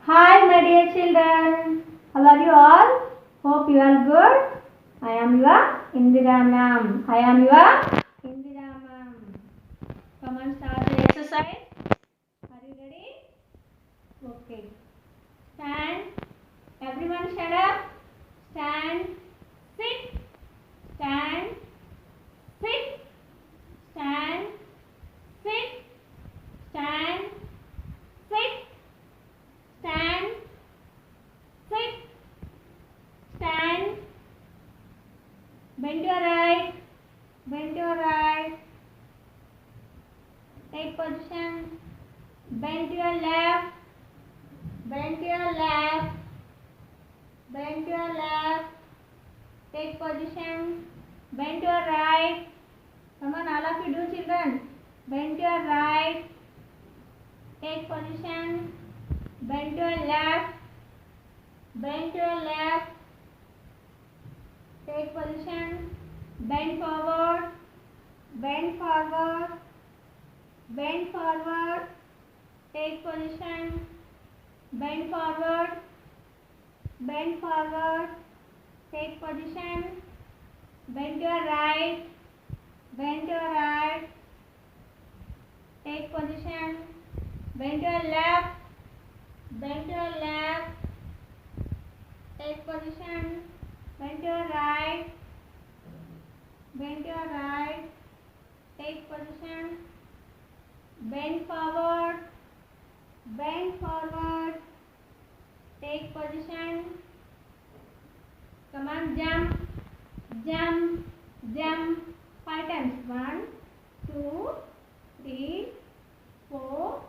Hi, my dear children. How are you all? Hope you are good. I am your Indira ma'am. I am your Indira ma'am. Come on, start the exercise. Are you ready? Okay. Stand. Everyone, shut up. Stand. Sit. Stand. Sit. Stand. Sit. Stand. Sit. Stand. Sit. Stand. Bend your right. Bend your right. Take position. Bend your left. Bend your left. Bend your left. Take position. Bend your right. Come on, all of you do, children. Bend your right. Take position. Bend your left. Bend your left. Take position. Bend forward. Bend forward. Bend forward. Take position. Bend forward. Bend forward. Take position. Bend your right. Bend your right. Take position. Bend your left. Bend your left. Take position. Bend your right. Bend your right. Take position. Bend forward. Bend forward. Take position. Come on, jump. Jump. Jump. 5 times. 1, 2, 3, 4,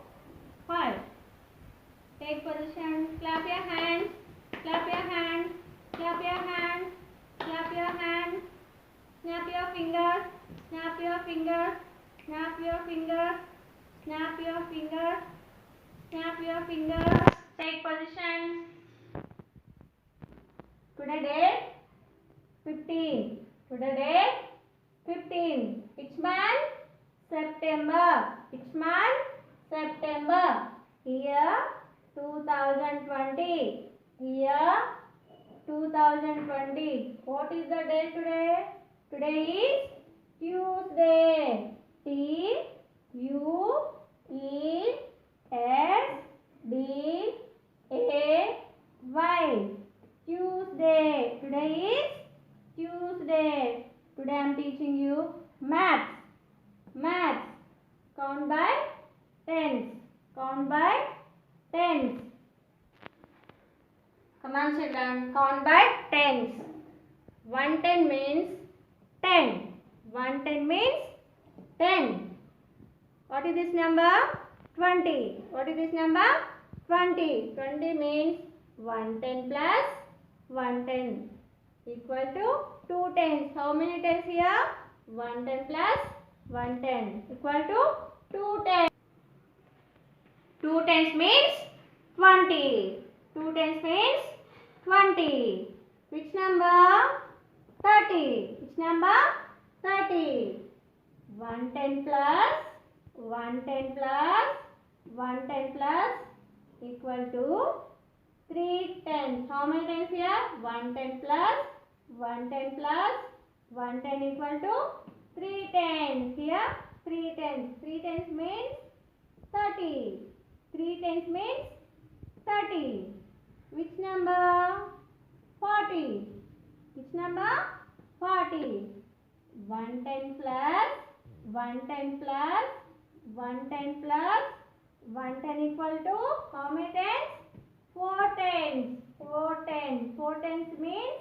5. Take position. Clap your hands. Clap your hands. Clap your hands. Clap your hands. Snap your fingers. Snap your fingers. Snap your fingers. Snap your fingers. Snap your fingers. Take position. Today date 15. Today date 15. Which month? September. Which month? September. Year 2020. Year 2020. What is the day today? Today is Tuesday. T U E S D A Y. Tuesday. Today is Tuesday. Today I am teaching you maths. Maths. Count by tens. Count by tens. Come on, children. Count by tens. 110 means 10. 110 means 10. What is this number? 20. What is this number? 20. 20 means 110 plus 110 equal to 2 tens. How many tens here? 110 plus 110 equal to 2 tens. 2 tens means 20. 2 tens means 20. Which number? 30. Which number? 30. 110 plus 110 plus 110 plus equal to 3 tens. How many tens here? 110 plus 110 plus 110 equal to 3 tens. Here 3 tens. 3 tens means 30. 3 tens means 30. Which number? 40. Which number? 40. 110 plus 110 plus 110 plus 110 equal to how many tens? 4 tens. 4 tens. 4 tens means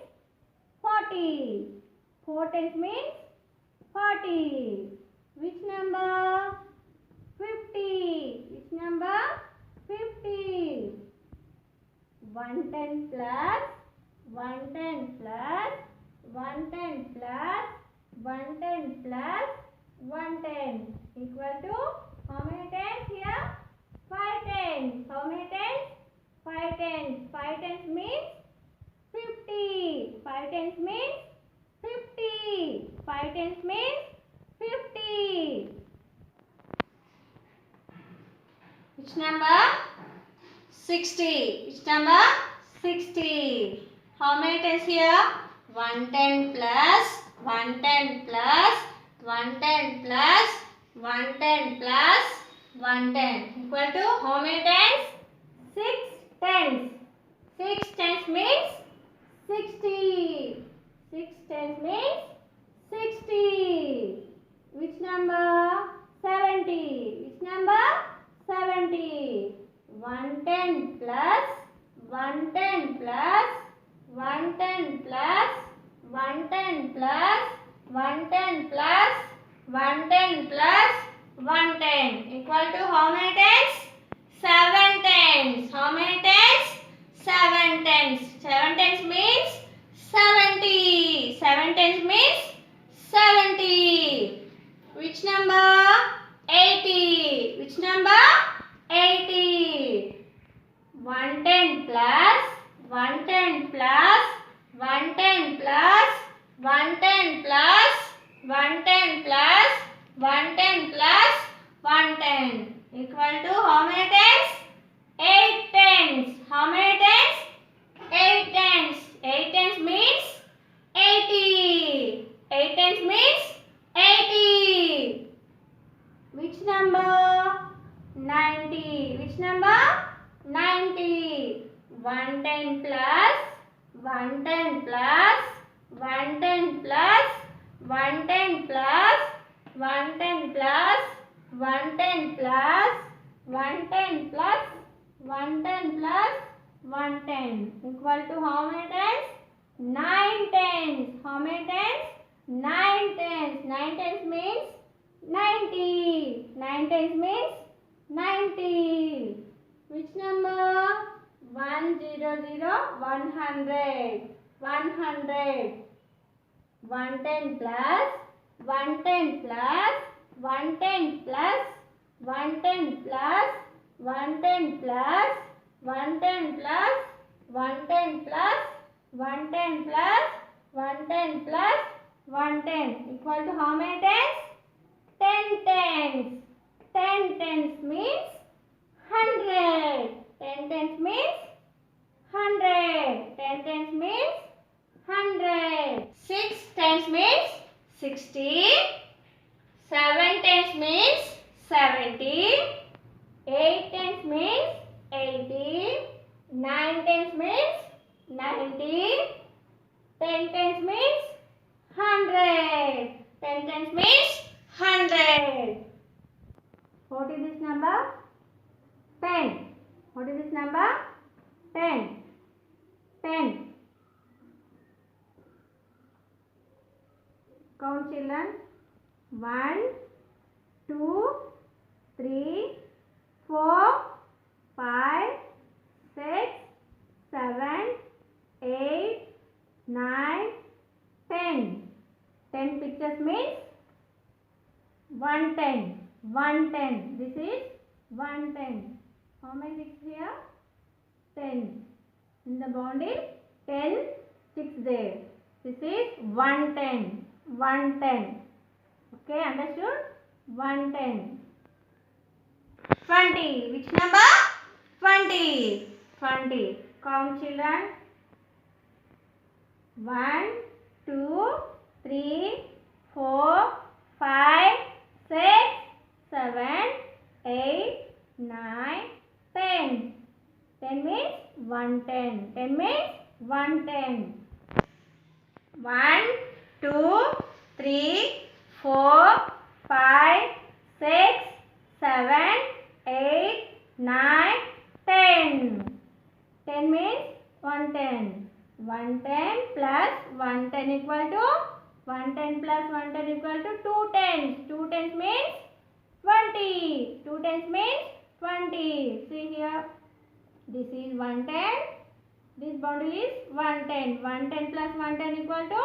40. 4 tens means 40. Which number? 50. Which number? 50. 110 plus 110 plus 110 plus 110 plus 110 equal to how many tens here? 5 tens. How many tens? 5 tens. 5 tens means 50. 5 tens means 50. 5 tens means 50. Which number? 60. Which number? 60. How many tens here? 110 plus 110 plus 110 plus 110 plus 110 equal to how many tens? 6 tens. 6 tens means 60. 6 tens means 60. Which number? 70. Which number? 70. 110 plus 110 plus 110 plus 110 plus 110 plus 110 plus 110 equal to how many tens? 7 tens. How many tens? 7 tens. 7 tens means 70. 7 tens means 70. Which number? 80. Which number? 80. 110 plus 110 plus 110 plus 110 plus 110 plus 110 plus 110 equal to how many tens? 8 tens. How many tens? 8 tens. 8 tens means 80. 8 tens means 80. Which number? 90. Which number? 90. 110 plus 110 plus 110 plus 110 plus 110 plus 110 plus 110 plus 110 plus 110 equal to how many tens? 9 tens. How many tens? 9 tens. 9 tens means 90. 9 tens means 90. Which number? 100. 100. 100. 110 plus 110 plus 110 plus 110 plus 110 plus 110 plus 110 plus 110 plus 110 plus 110 equal to how many tens? 10 tens. 10 tens means 100. 10 tens means 100. 10 tens means 100. 6 tens means 60. 7 tens means 70. 8 tens means 80. 9 tens means 90. 10 tens means 100. 10 tens means 100. What is this number? 10. What is this number? 10. 10. Count children. 1, 2, 3, 4, 5, 6, 7, 8, 9, 10. 10 pictures means 110. 110. This is 110. How many sticks here? 10. In the boundary, 10 sticks there. This is 110. 110. Okay, understood? 110. 20. Which number? 20. 20. Count children. 1, 2, 3, 4, 5, 6, 7, 8, 9, 10. 10 means 110. 10 means 110. 1, 2, 3, 4, 5, 6, 7, 8, 9, 10. 10 means 110. 110 plus 110 equal to 110 plus 110 equal to 2 tens. 2 tens means 20. 2 tens means 20. See here. This is 110. This bundle is 110. 110 plus 110 equal to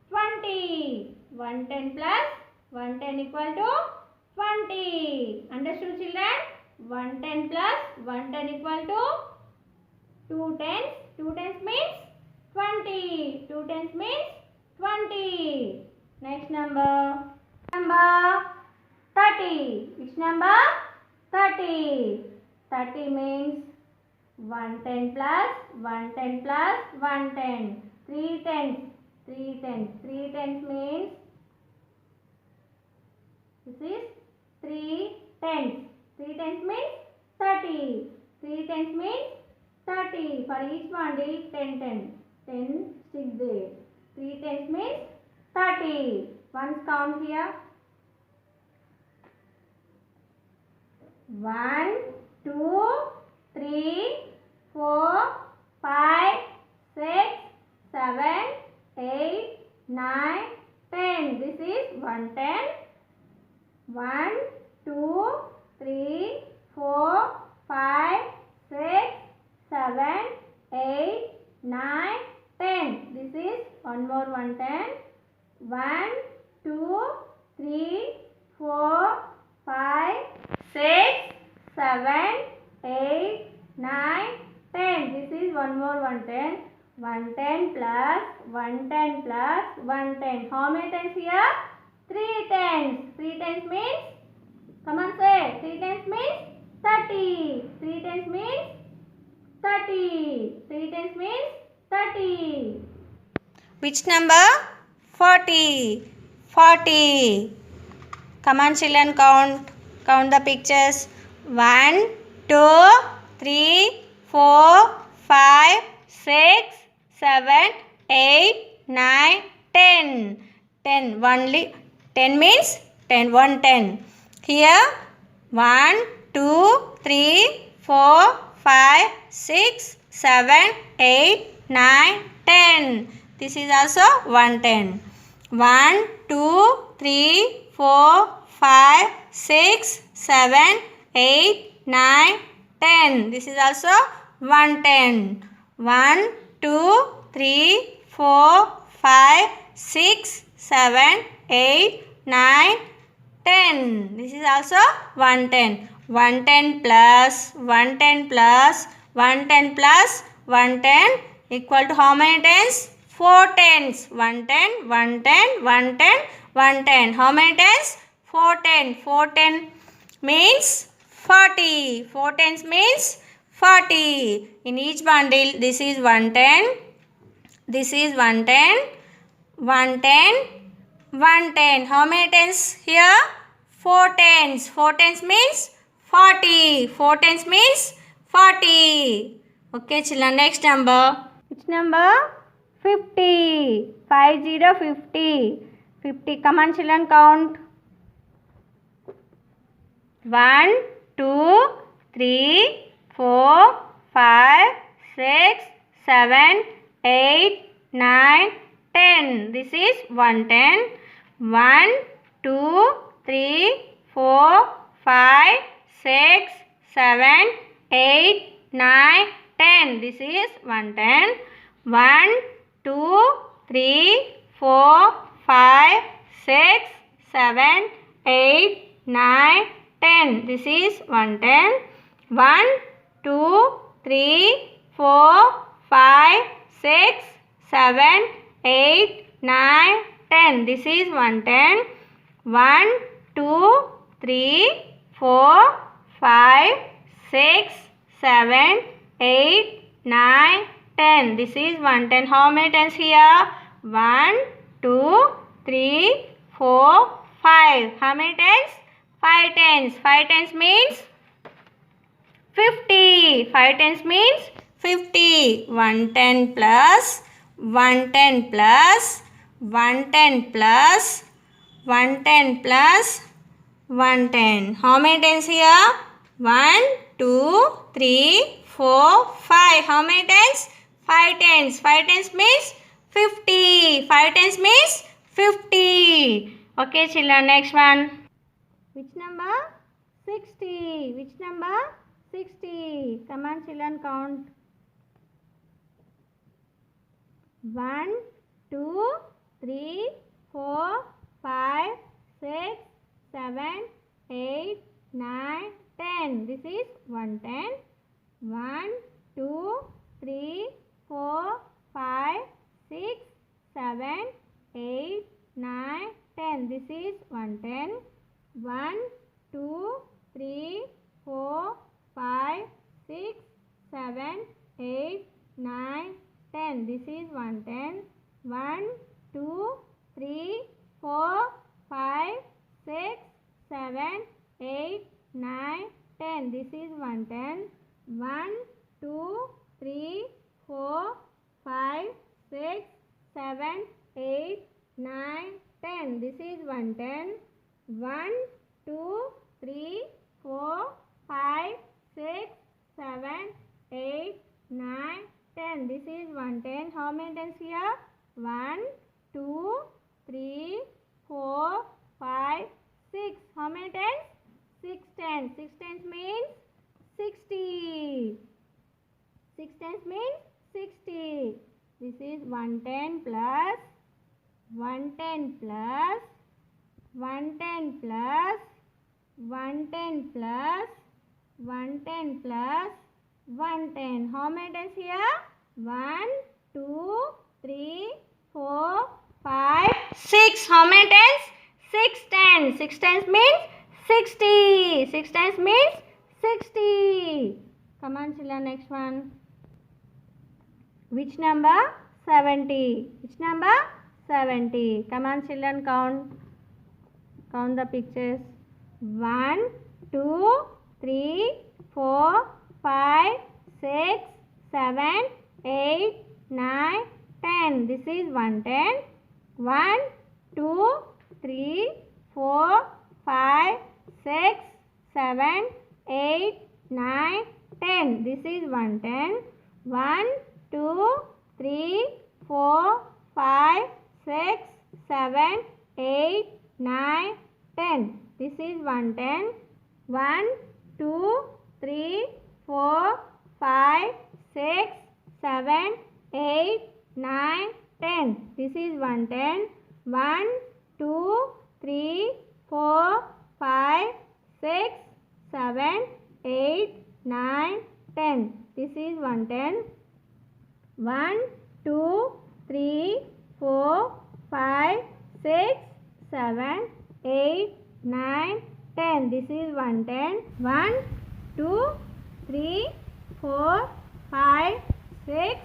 20. 110 plus 110 equal to 20. Understood children? 110 plus 110 equal to 2 tens. 2 tens means 20. 2 tens means 20. Next number. Number 30. Which number? 30. 30 means 110 plus 110 plus 110. 3 tens. 3 tens. 3 tens means this is 3 tens. 3 tens means 30. 3 tens means 30. For each bundle 10 10. 10 stick there. 3 tens means 30. Once count here. 1, 2, 3, 4, 5, 6, 7, 8, 9, 10. This is 110. 1, 2, 3, 4, 5, 6, 7, 8, 9, 10. This is one more 110. 1, 2, 3, 4, 5, 6, 7, 8, 9, 10. This is one more 110. 110 plus 110 plus 110. How many tens here? 3 tens. 3 tens means, come on say, 3 tens means 30. 3 tens means 30. 3 tens means 30. Which number? 40. 40. Come on children, count. Count the pictures. 1, 2, 3, 4, 5, 6, 7, 8, 9, 10. 10. Only 10 means 10. 110. Here 1, 2, 3, 4, 5, 6, 7, 8, 9, 10. This is also 110. 1, 2, 3, 4, 5, 6, 7, 8, 9, 10. This is also 110. 1, 2, 3, 4, 5, 6, 7, 8, 9, 10. This is also 110. 110 plus 110 plus 110 plus 110 equal to how many tens? 4 tens. 110, 110, 110, 110. How many tens? 410. 410 means 40. 4 tens means 40. In each bundle, this is 110. This is 110. 110. 110. How many tens here? 4 tens. 4 tens means 40. 4 tens means 40. Okay, children. Next number. Which number? 50. 50, 50. 50. Come on, children, count. 1, 2, 3, 4, 5, 6, 7, 8, 9, 10. This is 110. 1, 2, 3, 4, 5, 6, 7, 8, 9, 10. This is 110. 1, 2, 3, 4, 5, 6, 7, 8, 9, 10. This is 110. 1, 2, 3, 4, 5, 6, 7, 8, 9, 10. This is 110. 1, 2, 3, 4, 5, 6, 7, 8, 9, 10. This is 110. How many tens here? 1, 2, 3, 4, 5. How many tens? 5 tens. 5 tens means 50. 5 tens means 50. 110 plus 110 plus 110 plus 110 plus 110. How many tens here? 1, 2, 3, 4, 5. How many tens? 5 tens. 5 tens means 50. 5 tens means 50. Okay, children, next one. Which number? 60. Which number? 60. Come on, children, count. 1, 2, 3, 4, 5, 6, 7, 8, 9, 10. This is 110. 1, 2, 3, 4, 5, 6, 7, 8, 9, 10. This is 110. 1, 2, 3, 4, 5, 6, 7, 8, 9, 10. This is 110. 1, 2, 3, 4, 5, 6, 7, 8, 9, 10. This is 110. 1, 2, 3, 4, 5, 6, 7, 8, 9, 10. This is 110. 1, 2, 3, 4, 5, 6, 7, 8, 9, 10. This is 110. How many tens here? 1, 2, 3, 4, 5, 6. How many tens? 6 tens. 6 tens means 60. 6 tens means 60. This is 110 plus 110 plus 110 plus 110 plus 110 plus 110. How many tens here? 1, 2, 3, 4, 5, 6. How many tens? 6 tens. 6 tens means 60. 6 tens means 60. Come on, children, next one. Which number? 70. Which number? 70. Come on, children, count. Count the pictures. 1, 2, 3, 4, 5, 6, 7, 8, 9, 10. This is 110. 1, 2, 3, 4, 5, 6, 7, 8, 9, 10. This is 110. 1, 2, 3, 4, 5, 6, 7, 8, 9, 10. This is 110. 1, 2, 3, 4, 5, 6, 7, 8, 9, 10. This is 110. 1, 2, 3, 4, 5, 6, 7, 8, 9, 10. This is 110. 1, 2, 3, 4, 5, 6, 7, 8, 9, 10. This is 110. 1, 2, 3, 4, 5, 6,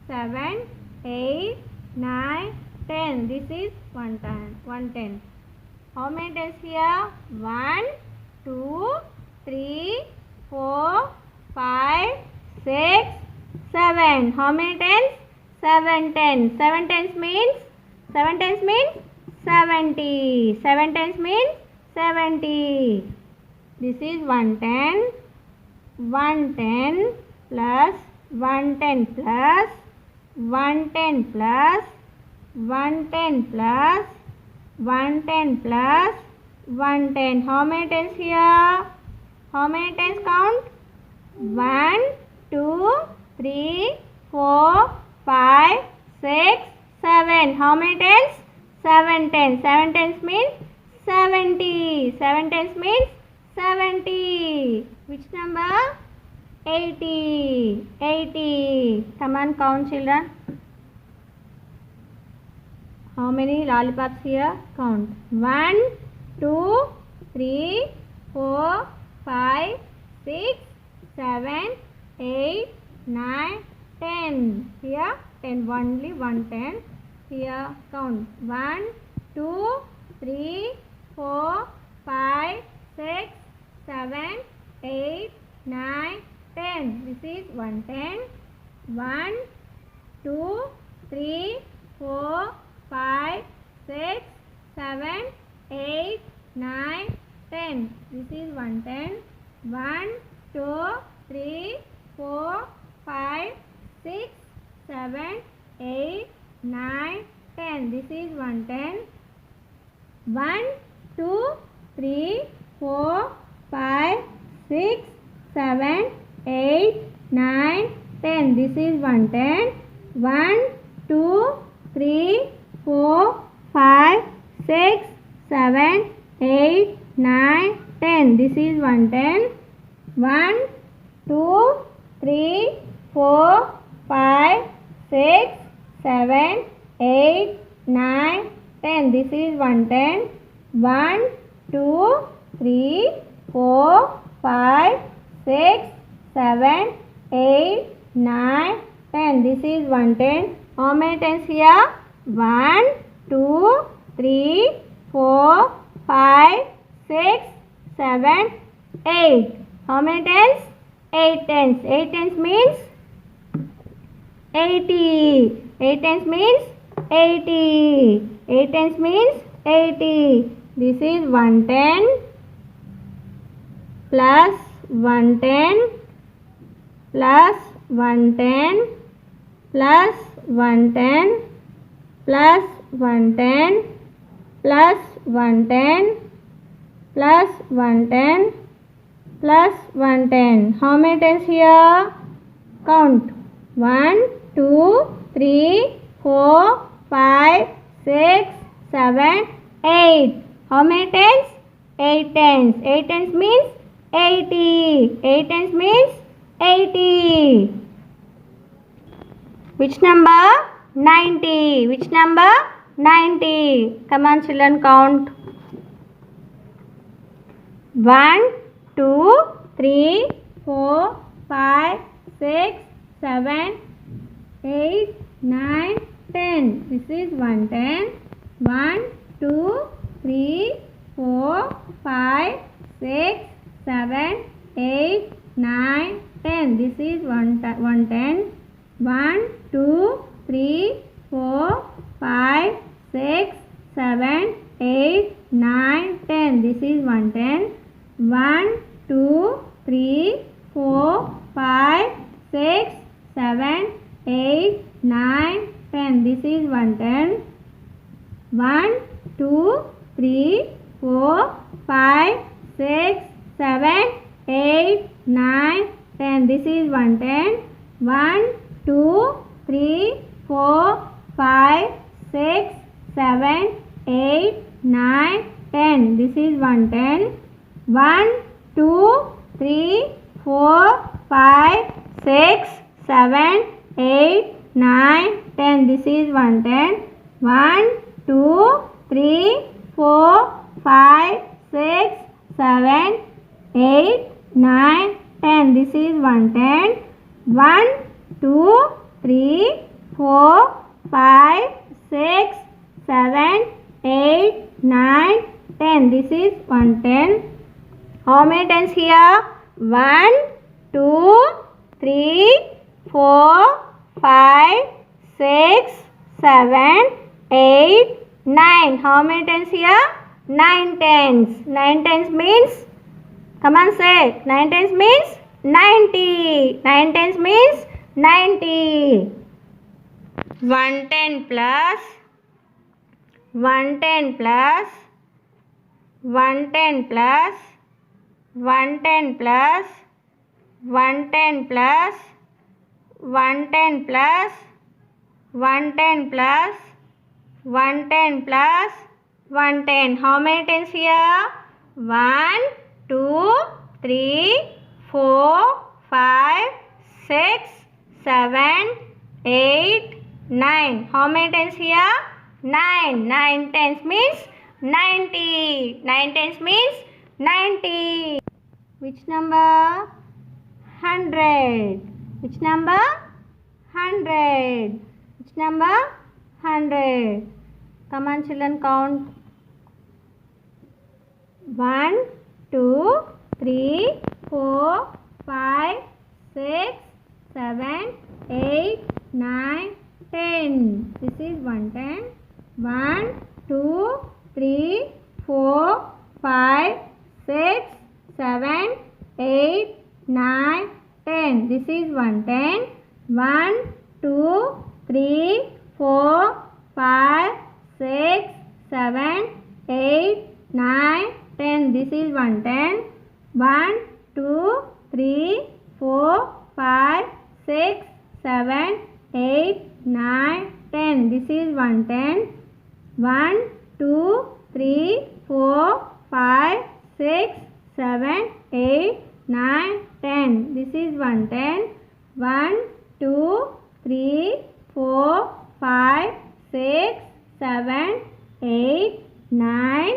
7, 8, 9, 10. This is 110. How many tens here? 1, 2, 3, 4, 5, 6, 7. How many tens? 7 tens. 7 tens means 70. 7 tens means 70. This is 110. 110 plus 110 plus 110 plus 110 plus 110 plus 110. How many tens here? How many tens count? 1, 2, 3, 4, 5, 6, 7. How many tens? 7 tens. 7 tens means 70. 7 tens means 70. Which number? 80. 80. Come on, count, children. How many lollipops here? Count. 1, 2, 3, 4, 5, 6, 7, 8, 9, 10. Here 10, only 110. Here count. 1, 2, 3, 4, 5, 6, 7, 8, 9, 10. This is 110. 1, 2, 3, 4, 5, 6, 7, 8, 9, 10. This is 110. 1, 2, 3, 4, 5, 6, 7, 8, 9, 10. This is 110. 1, 2, 3, 4, 5, 6, 7, 8, 9, 10. This is 110. 1, 2, 3, 4, 5, 6, 7, 8, 9, 10. This is 110. 1, 2, 3, 4, 5, 6, 7, 8, 9, 10. This is 110. 1, 2, 3, 4, 5, 6, 7, 8, 9, 10. This is 110. How many tens here? 1, 2, 3, 4, 5, 6, 7, 8. How many tens? 8 tens. 8 tens means 80. 8 tens means 80. 8 tens means 80. This is 110 plus 110 plus 110 plus 110 plus 110 plus 110 plus 110 plus 110. How many tens here? Count. 1, 2, 3, 4, 5, 6, 7, 8. How many tens? 8 tens. 8 tens means 80. 8 tens means 80. Which number? 90. Which number? 90. Come on children, count. 1, 2, 3, 4, 5, 6, 7, 8, 9, 10. This is 110. 1, 2, 3, 4, 5, 6, 7, 8, 9, 10. This is 110. 1, 2, 3, 4, 5, 6, 7, 8, 9, 10. This is 110. 1, 2, 3, 4, 5, 6, 7, 8, 9, 10. This is 110. 1, 2, 3, 4, 5, 6, 7, 8, 9, 10. This is 110. 1, 2, 3, 4, 5, 6, 7, 8, 9, 10. This is 110. 1, 2, 3, 4, 5, 6, 7, 8, 9, 10. This is 110. 1, 2, 3, 4, 5, 6, 7, 8, 9, 10. This is 110. 1, 2, 3, 4, 5, 6, 7, 8, 9, 10. This is 110. How many tens here? 1, 2, 3, 4, 5, 6, 7, 8, 9. How many tens here? 9 tens. 9 tens means, come on say, 9 tens means 90. 9 tens means 90. 110 plus 110 plus 110 plus 110 plus 110 plus 110 plus 110 plus 110 plus 110. How many tens here? 1, 2, 3, 4, 5, 6, 7, 8, 9. How many tens here? 9. 9 tens means 90. 9 tens means 90. Which number? 100. Which number? 100. Which number? 100. Come on children, count. 1, 2, 3, 4, 5, 6, 7, 8, 9, 10. This is 110. 1, 2, 3, 4, 5, 6, 7, 8, 9, 10. This is 110. 1, 2, 3, 4, 5, 6, 7, 8, 9, 10. This is 110. 1, 2, 3, 4, 5, 6, 7, 8, 9, 10. This is 110. 1, 2, 3, 4, 5, 6, 7, 8, 9, 10. This is 110. 1, 2, 3, 4, 5, 6, 7, 8, 9,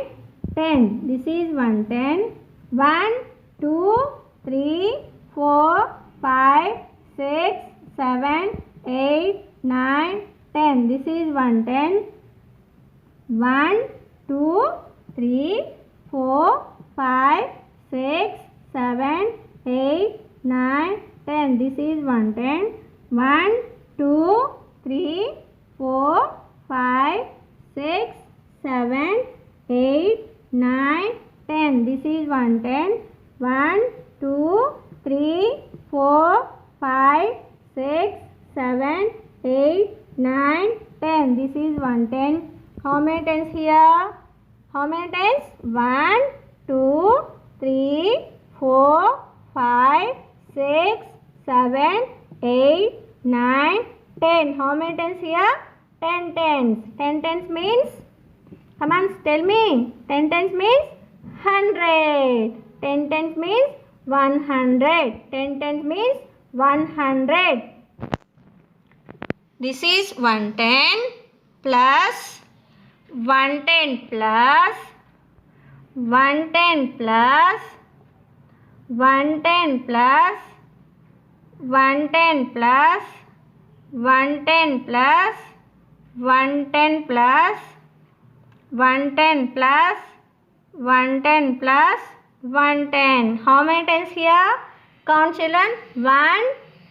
10. This is 110. 1, 2, 3, 4, 5, 6, 7, 8, 9, 10. This is 110. 1, 2, 3, 4, 5, 6, 7, 8, 9, 10. This is 110. 1, 2, 3, 4, 5, 6, 7, 8, 9, 10. This is 110. 1, 2, 3, 4, 5, 6, 7, 8, 9, 10. This is 110. How many tens here? How many tens? 1, 2, 3, 4, 5, 6, 7, 8, 9, 10. How many tens here? 10 tens. 10 tens means? Come on, tell me. 10 tens means 100. 10 tens means 100. 10 tens means 100. This is 110 plus 110 plus 110 plus 110 plus 110 plus 110 plus 110 plus 110 plus 110 plus 110. How many tens here? Count, children. 1,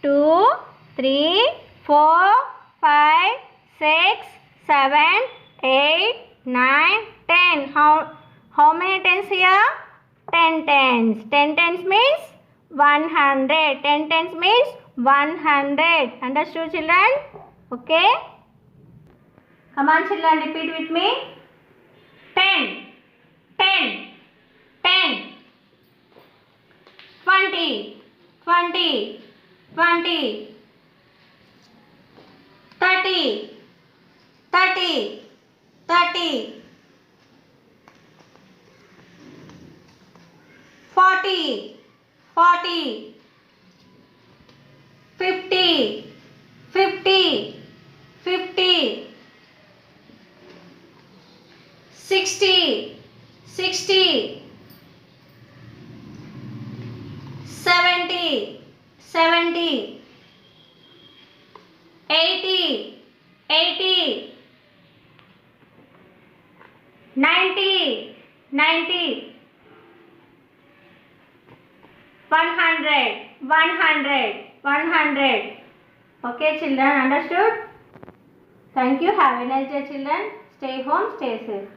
2, 3, 4, 5, 6, 7, 8, 9, 10. How many tens here? 10 tens. 10 tens means 100. 10 tens means 100. Understood, children? Okay? Come on, children, repeat with me. 10, 10, 10. 20, 20, 20. 30, 30, 30. 40, 40. 50, 50, 50. 60, 60. 70, 70. 80, 80. 90, 90. 100, 100, 100. Okay, children, understood? Thank you. Have a nice day, children. Stay home, stay safe.